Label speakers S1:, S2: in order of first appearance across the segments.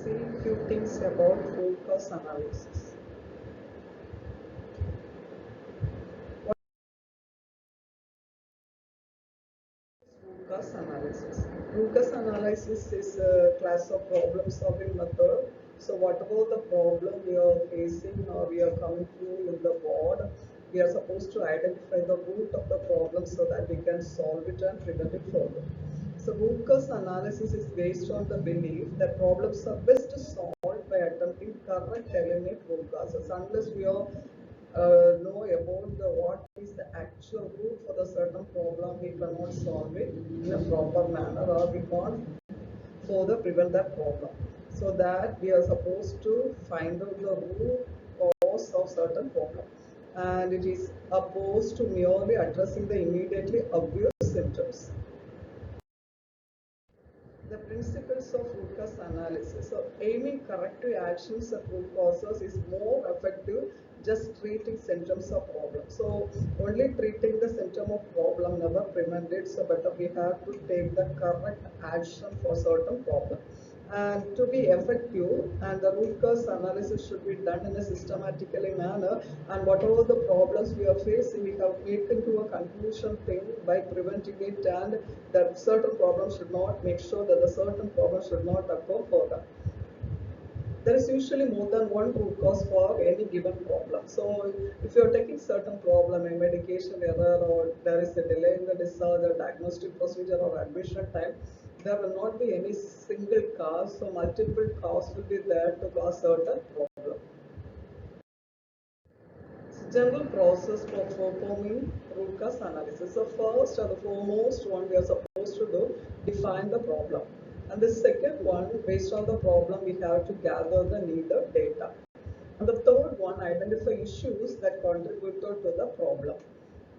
S1: see few things about root cause analysis. Root cause analysis. Root cause analysis is a class of problem solving method. So whatever the problem we are facing or we are coming through in the board, we are supposed to identify the root of the problem so that we can solve it and prevent it further. So root cause analysis is based on the belief that problems are best solved by attempting correct eliminate root causes. Unless we are know about what is the actual root for the certain problem, we cannot solve it in a proper manner or we can't further prevent that problem. So that we are supposed to find out the root cause of certain problem. And it is opposed to merely addressing the immediately obvious symptoms. The principles of root cause analysis. So aiming corrective actions at root causes is more effective just treating symptoms of problem. So only treating the symptom of problem never prevent it. So better we have to take the correct action for certain problem. And to be effective, and the root cause analysis should be done in a systematically manner, and whatever the problems we are facing, we have taken to a conclusion thing by preventing it, and that certain problems should not, make sure that the certain problems should not occur further. There is usually more than one root cause for any given problem. So if you are taking certain problem, a medication error, or there is a delay in the discharge or diagnostic procedure or admission time, there will not be any single cause, so multiple causes will be there to cause certain problem. General process for performing root cause analysis. So first and the foremost one we are supposed to do, define the problem. And the second one, based on the problem, we have to gather the needed data. And the third one, identify issues that contributed to the problem.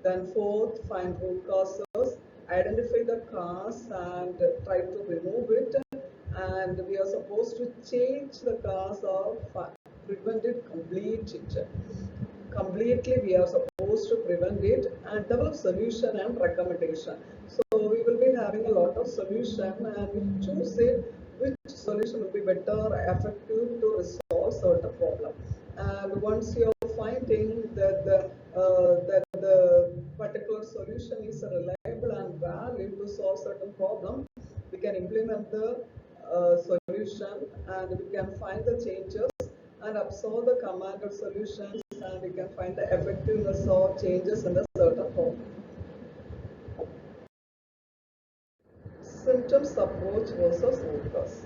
S1: Then fourth, find root causes, identify the cause and try to remove it. And we are supposed to change the cause or prevent it, complete it. Completely we are supposed to prevent it and develop solution and recommendation. So we will be having a lot of solution and we choose it which solution will be better effective to resolve certain problem. And once you are finding that the particular solution is reliable and valid to solve certain problem, we can implement the solution and we can find the changes and absorb the commanded solutions, and we can find the effectiveness of changes in the certain problem. Symptoms approach versus root cause.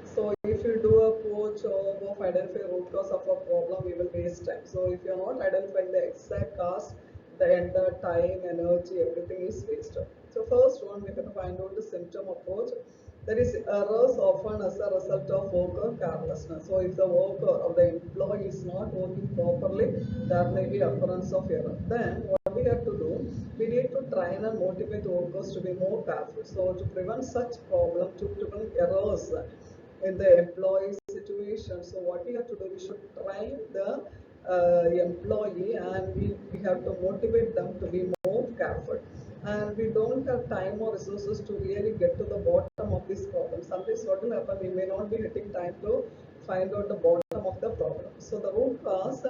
S1: So if you do approach of identify root cause of a problem, we will waste time. So if you are not identifying the exact cause, the entire time, energy, everything is wasted. So first one, we can find out the symptom approach. There is errors often as a result of worker carelessness. So if the worker or the employee is not working properly, there may be occurrence of error. Then what we have to do, we need to train and motivate workers to be more careful. So to prevent such problem, to prevent errors in the employee situation. So what we have to do, we should train the employee and we have to motivate them to be more careful. And we don't have time or resources to really get to the bottom of this problem. Sometimes what will happen, we may not be getting time to find out the bottom of the problem. So the root cause,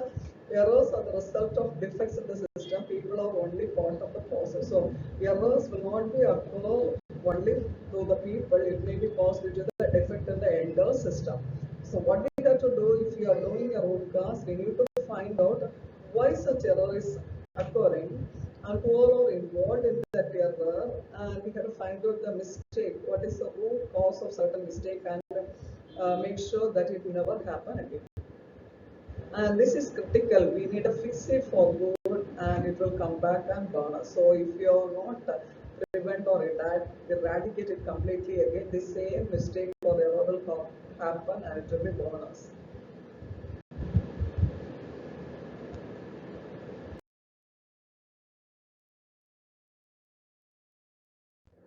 S1: errors are the result of defects in the system. People are only part of the process. So errors will not be occur only to the people. It may be caused due to the defect in the entire system. So what we have to do, if you are doing a root cause, we need to find out why such error is occurring and who are involved in that error, and we have to find out the mistake, what is the root cause of certain mistake, and make sure that it will never happen again. And this is critical. We need to fix it for good and it will come back and burn us. So if you are not prevent or eradicate it completely again, the same mistake or error will happen and it will be burn us.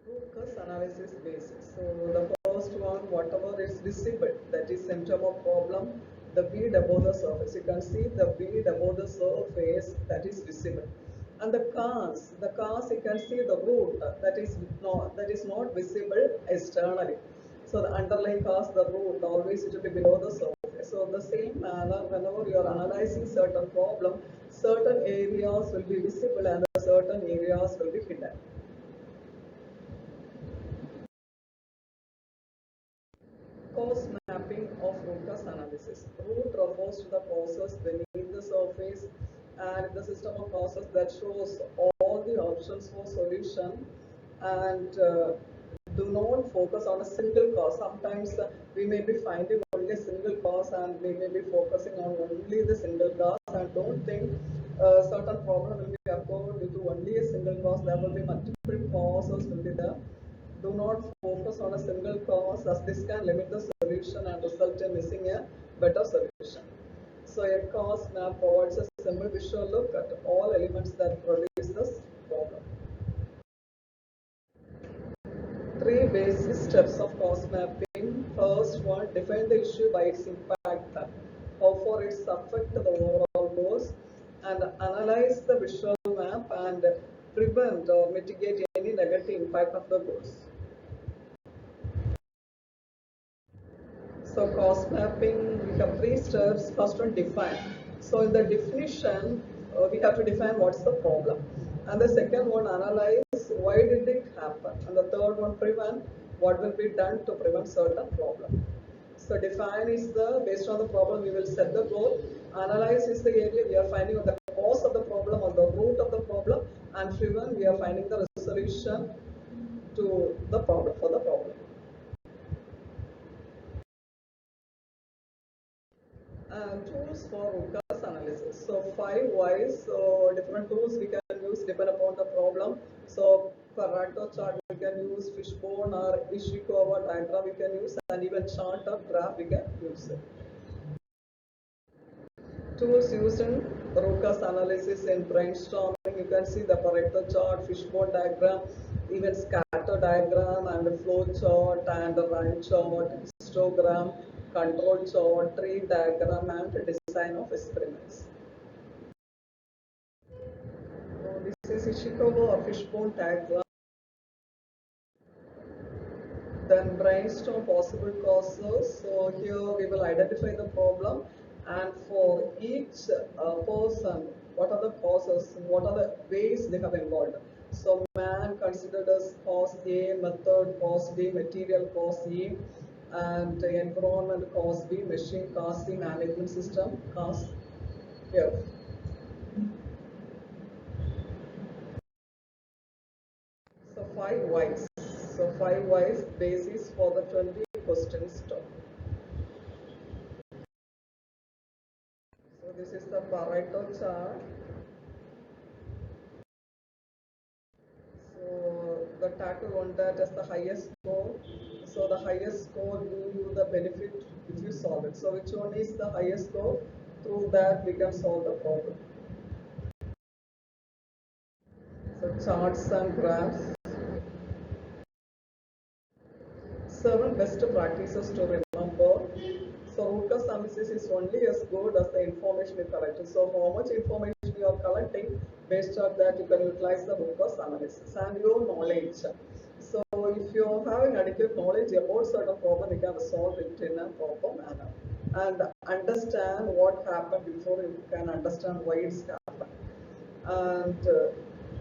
S1: Root cause analysis basis. So the first one, whatever is visible, that is symptom of problem, the weed above the surface. You can see the weed above the surface that is visible. And the cause you can see the root that is not visible externally. So the underlying cause, the root, always it will be below the surface. So the same manner, whenever you are analyzing certain problem, certain areas will be visible and certain areas will be hidden. Cause mapping of root cause analysis. Root refers to the causes beneath the surface and the system of causes that shows all the options for solution and do not focus on a single cause. Sometimes we may be finding only a single cause and we may be focusing on only the single cause and don't think certain problem will be occurred due to only a single cause. There will be multiple causes will be there. Do not focus on a single cause as this can limit the solution and result in missing a better solution. So a cause map provides a simple visual look at all elements that produce this problem. Three basic steps of cause mapping. First one, define the issue by its impact, how far it's affect the overall goals, and analyze the visual map and prevent or mitigate any negative impact of the goals. So cost mapping, we have three steps. First one, define. So in the definition, we have to define what's the problem. And the second one, analyze why did it happen. And the third one, prevent what will be done to prevent certain problem. So define is the, based on the problem, we will set the goal. Analyze is the area we are finding the cause of the problem or the root of the problem. And prevent, we are finding the solution to the problem, for the problem. Tools for root cause analysis. So five whys, so different tools we can use depend upon the problem. So Pareto chart we can use, fishbone or Ishikawa diagram we can use, and even chart or graph we can use it. Tools used in root cause analysis in brainstorming, you can see the Pareto chart, fishbone diagram, even scatter diagram and the flow chart and the run chart, histogram, control chart, tree diagram and design of experiments. So this is Ishikawa or fishbone diagram. Then brainstorm possible causes. So here we will identify the problem and for each person, what are the causes, what are the ways they have involved. So man considered as cause A, method cause B, material cause E, and environment cause B, machine cause C, management system cause F. So five whys. So five whys basis for the 20 questions talk. So this is the Pareto chart. So the tackle one that has the highest score. So the highest score give you the benefit if you solve it. So which one is the highest score? Through that we can solve the problem. So charts and graphs. 7 best practices to remember. So root cause analysis is only as good as the information you collect. So how much information you are collecting, based on that you can utilize the root cause analysis and your knowledge. So if you are having adequate knowledge about certain problem, you can solve it in a proper manner and understand what happened before you can understand why it's happened. And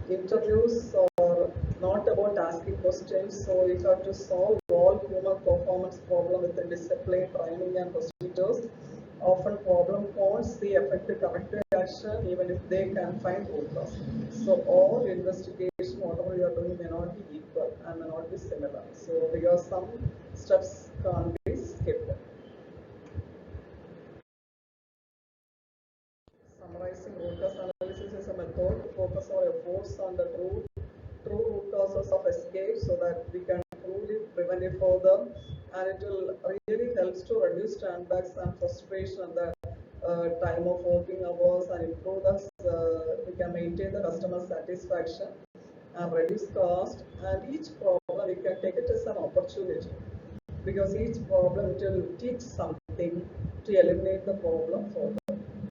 S1: interviews are not about asking questions, so you have to solve all human performance problem with the discipline, training and procedures. Often problem can't see effective corrective action even if they can find root cause. So all investigation, whatever you are doing may not be equal and may not be similar. So because some steps can't be skipped. Summarizing root cause analysis is a method to focus our efforts on the true root causes of escape so that we can truly prevent it further, and it will really helps to reduce standbacks and frustration at the time of working hours and improve the we can maintain the customer satisfaction and reduce cost, and each problem we can take it as an opportunity because each problem it will teach something to eliminate the problem further.